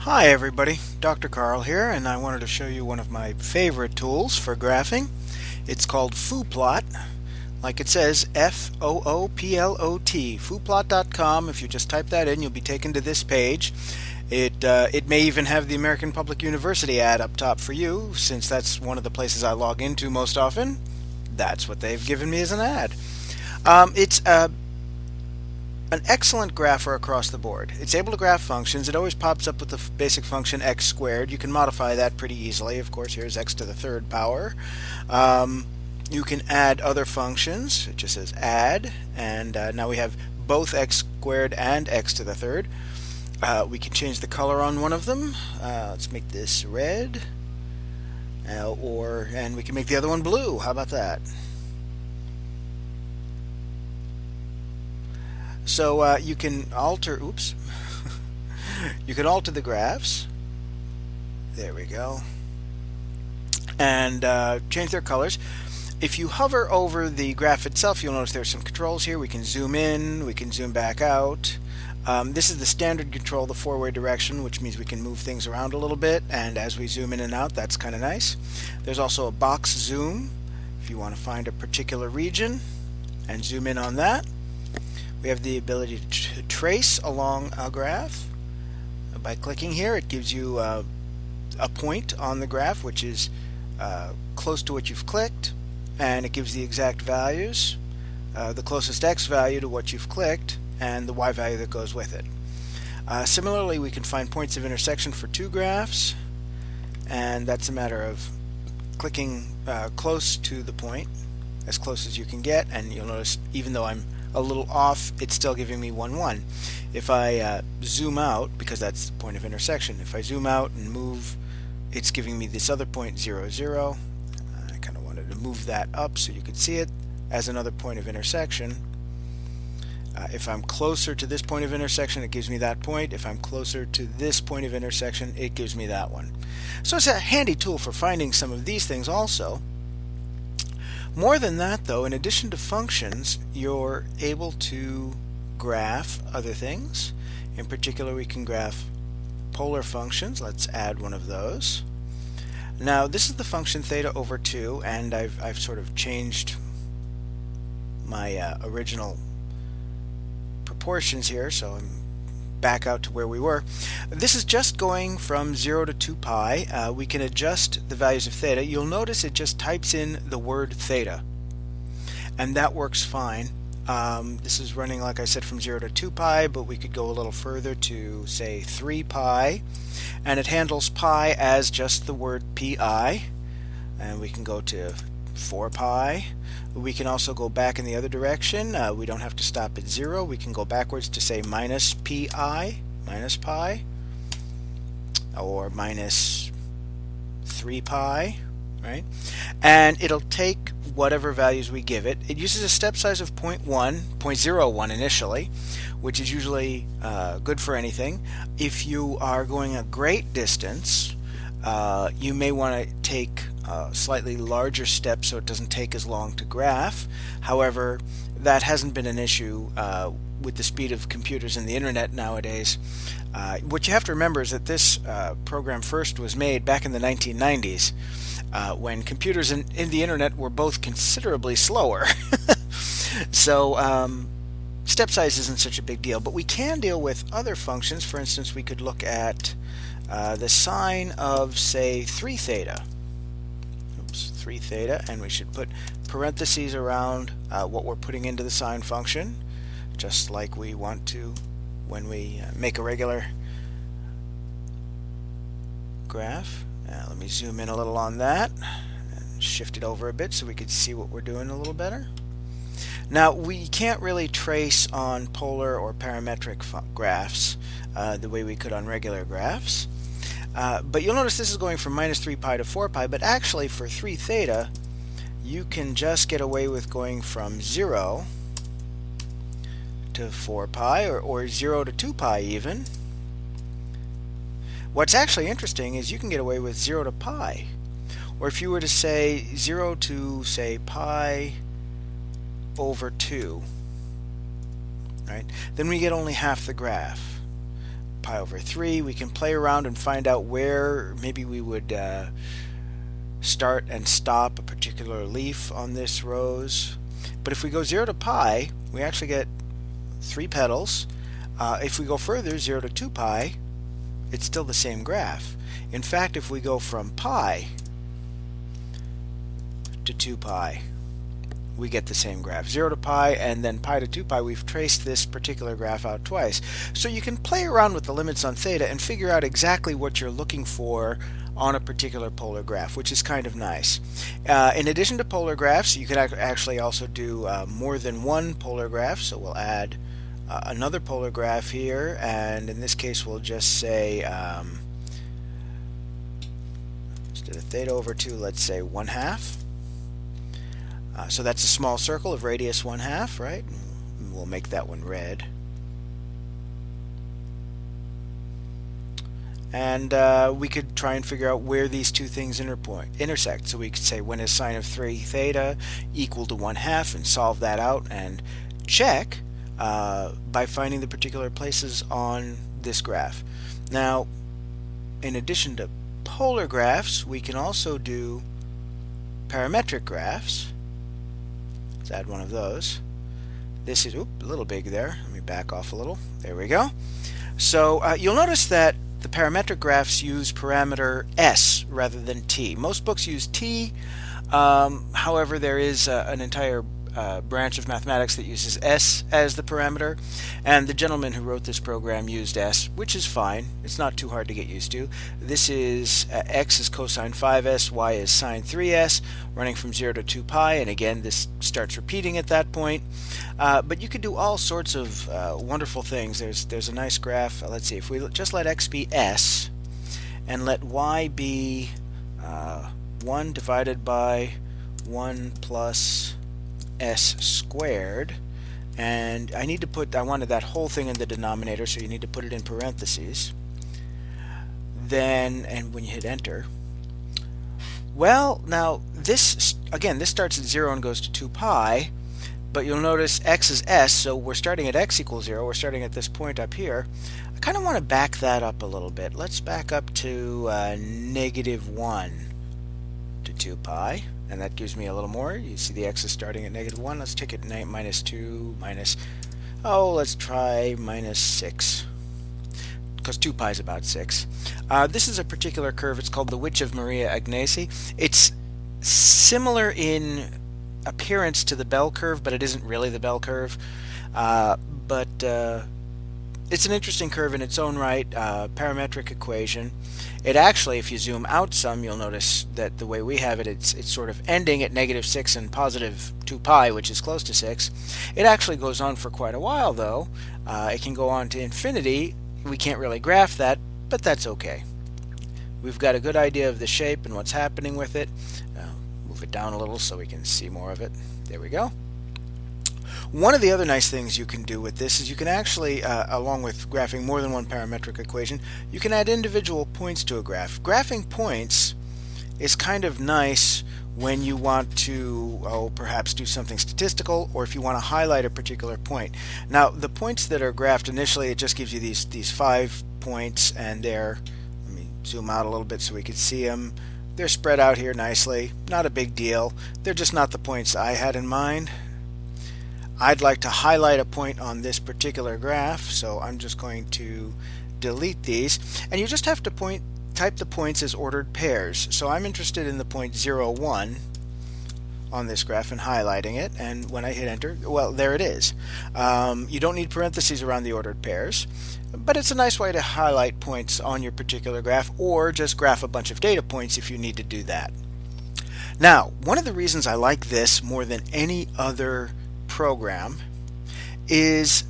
Hi everybody, Dr. Carl here, and I wanted to show you one of my favorite tools for graphing. It's called Fooplot, like it says, Fooplot, fooplot.com. If you just type that in, you'll be taken to this page. It may even have the American Public University ad up top for you, since that's one of the places I log into most often. That's what they've given me as an ad. It's an excellent grapher across the board. It's able to graph functions. It always pops up with the basic function x squared. You can modify that pretty easily. Of course, here's x to the third power. You can add other functions. It just says add, and now we have both x squared and x to the third. We can change the color on one of them. Let's make this red, and we can make the other one blue. How about that? So you can alter, you can alter the graphs. There we go. And change their colors. If you hover over the graph itself, you'll notice there's some controls here. We can zoom in, we can zoom back out. This is the standard control, the four-way direction, which means we can move things around a little bit. And as we zoom in and out, that's kind of nice. There's also a box zoom if you want to find a particular region and zoom in on that. We have the ability to trace along a graph. By clicking here, it gives you a point on the graph which is close to what you've clicked, and it gives the exact values, the closest x value to what you've clicked, and the y value that goes with it. Similarly, we can find points of intersection for two graphs, and that's a matter of clicking close to the point, as close as you can get, and you'll notice even though I'm a little off, it's still giving me 1, 1. If I zoom out, because that's the point of intersection, if I zoom out and move, it's giving me this other point, 0, 0. I kind of wanted to move that up so you could see it as another point of intersection. If I'm closer to this point of intersection, it gives me that point. If I'm closer to this point of intersection, it gives me that one. So it's a handy tool for finding some of these things also. More than that, though, in addition to functions, you're able to graph other things. In particular, we can graph polar functions. Let's add one of those. Now, this is the function theta over 2, and I've sort of changed my original proportions here, so I'm back out to where we were. This is just going from 0 to 2 pi. We can adjust the values of theta. You'll notice it just types in the word theta, and that works fine. This is running, like I said, from 0 to 2 pi, but we could go a little further to, say, 3 pi, and it handles pi as just the word pi, and we can go to 4 pi. We can also go back in the other direction. We don't have to stop at 0. We can go backwards to, say, minus pi, or minus 3 pi, right? And it'll take whatever values we give it. It uses a step size of 0.01 initially, which is usually good for anything. If you are going a great distance, you may want to take slightly larger steps so it doesn't take as long to graph. However, that hasn't been an issue with the speed of computers and the internet nowadays. What you have to remember is that this program first was made back in the 1990s when computers and the internet were both considerably slower. So step size isn't such a big deal, but we can deal with other functions. For instance, we could look at the sine of, say, 3 theta. 3 theta, and we should put parentheses around what we're putting into the sine function, just like we want to when we make a regular graph. Let me zoom in a little on that and shift it over a bit so we can see what we're doing a little better. Now, we can't really trace on polar or parametric graphs the way we could on regular graphs. But you'll notice this is going from minus 3 pi to 4 pi, but actually for 3 theta, you can just get away with going from 0 to 4 pi, or 0 to 2 pi even. What's actually interesting is you can get away with 0 to pi. Or if you were to say 0 to, say, pi over 2, right? Then we get only half the graph. pi over 3. We can play around and find out where maybe we would start and stop a particular leaf on this rose. But if we go 0 to pi, we actually get 3 petals. If we go further, 0 to 2 pi, it's still the same graph. In fact, if we go from pi to 2 pi, we get the same graph. 0 to pi and then pi to 2 pi, we've traced this particular graph out twice. So you can play around with the limits on theta and figure out exactly what you're looking for on a particular polar graph, which is kind of nice. In addition to polar graphs, you could actually also do more than one polar graph. So we'll add another polar graph here, and in this case we'll just say instead of theta over 2, let's say 1/2. So that's a small circle of radius 1/2, right? We'll make that one red. And we could try and figure out where these two things intersect. So we could say, when is sine of 3 theta equal to 1/2, and solve that out and check by finding the particular places on this graph. Now, in addition to polar graphs, we can also do parametric graphs. Let's add one of those. This is a little big there. Let me back off a little. There we go. So you'll notice that the parametric graphs use parameter s rather than t. Most books use t. However, there is an entire branch of mathematics that uses s as the parameter, and the gentleman who wrote this program used s, which is fine. It's not too hard to get used to. This is x is cosine 5s, y is sine 3s, running from 0 to 2 pi, and again this starts repeating at that point. But you could do all sorts of wonderful things. There's a nice graph. Let's see, if we just let x be s and let y be 1 divided by 1 plus s squared, and I wanted that whole thing in the denominator, so you need to put it in parentheses. Then, and when you hit enter, well, now this starts at 0 and goes to 2 pi, but you'll notice x is s, so we're starting at x equals 0. We're starting at this point up here. I kind of want to back that up a little bit. Let's back up to -1 to 2 pi. And that gives me a little more. You see the x is starting at -1. Let's take it -2 minus, let's try -6, because 2 pi is about 6. This is a particular curve. It's called the Witch of Maria Agnesi. It's similar in appearance to the bell curve, but it isn't really the bell curve. It's an interesting curve in its own right, parametric equation. It actually, if you zoom out some, you'll notice that the way we have it, it's sort of ending at -6 and positive 2 pi, which is close to 6. It actually goes on for quite a while, though. It can go on to infinity. We can't really graph that, but that's okay. We've got a good idea of the shape and what's happening with it. Move it down a little so we can see more of it. There we go. One of the other nice things you can do with this is you can actually, along with graphing more than one parametric equation, you can add individual points to a graph. Graphing points is kind of nice when you want to, perhaps do something statistical, or if you want to highlight a particular point. Now, the points that are graphed initially, it just gives you these 5 points, and let me zoom out a little bit so we can see them. They're spread out here nicely. Not a big deal. They're just not the points I had in mind. I'd like to highlight a point on this particular graph, so I'm just going to delete these, and you just have to type the points as ordered pairs. So I'm interested in the point 0, 1 on this graph and highlighting it, and when I hit enter, well, there it is. You don't need parentheses around the ordered pairs, but it's a nice way to highlight points on your particular graph, or just graph a bunch of data points if you need to do that. Now, one of the reasons I like this more than any other program is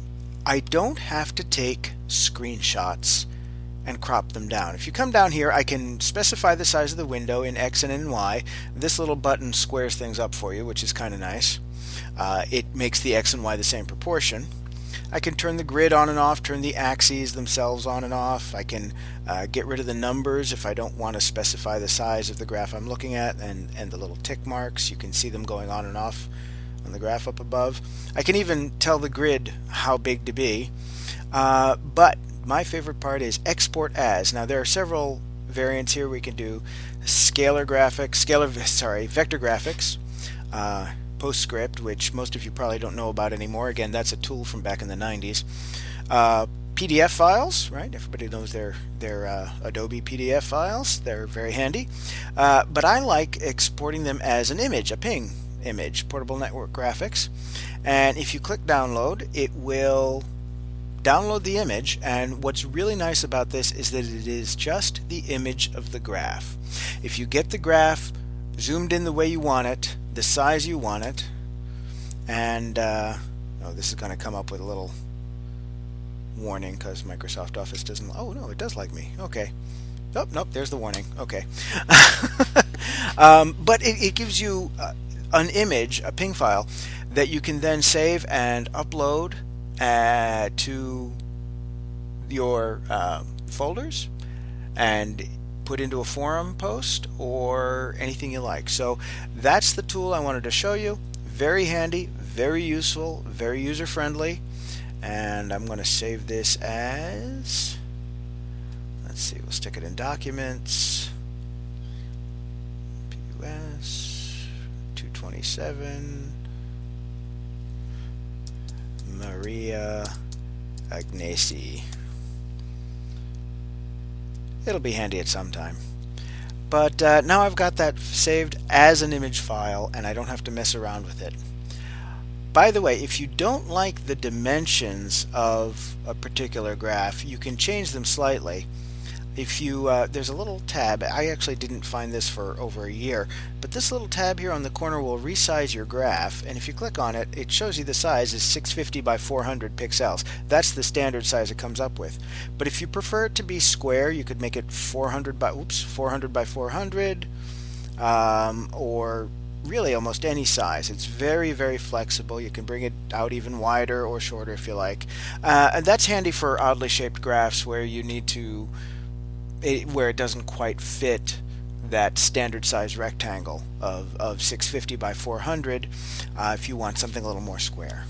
I don't have to take screenshots and crop them down. If you come down here, I can specify the size of the window in X and in Y. This little button squares things up for you, which is kind of nice. It makes the X and Y the same proportion. I can turn the grid on and off, turn the axes themselves on and off. I can get rid of the numbers if I don't want to specify the size of the graph I'm looking at, and the little tick marks. You can see them going on and off on the graph up above. I can even tell the grid how big to be. But my favorite part is export as. Now there are several variants here. We can do vector graphics, PostScript, which most of you probably don't know about anymore. Again, that's a tool from back in the 90s. PDF files, right? Everybody knows their Adobe PDF files. They're very handy. But I like exporting them as an image, a PNG image, Portable Network Graphics. And if you click download, it will download the image. And what's really nice about this is that it is just the image of the graph. If you get the graph zoomed in the way you want it, the size you want it, and oh, this is going to come up with a little warning because Microsoft Office doesn't. Oh no, it does like me. Okay. Oh, nope, there's the warning. Okay. But it gives you an image, a PNG file, that you can then save and upload to your folders and put into a forum post or anything you like. So that's the tool I wanted to show you. Very handy, very useful, very user-friendly. And I'm going to save this as, let's see, we'll stick it in Documents, PUS 227, Maria Agnesi. It'll be handy at some time. But now I've got that saved as an image file and I don't have to mess around with it. By the way, if you don't like the dimensions of a particular graph, you can change them slightly. If you there's a little tab. I actually didn't find this for over a year, but this little tab here on the corner will resize your graph, and if you click on it, it shows you the size is 650 by 400 pixels. That's the standard size it comes up with. But if you prefer it to be square, you could make it 400 by 400, or really almost any size. It's very, very flexible. You can bring it out even wider or shorter if you like. And that's handy for oddly shaped graphs where you need to, where it doesn't quite fit that standard size rectangle of 650 by 400 if you want something a little more square.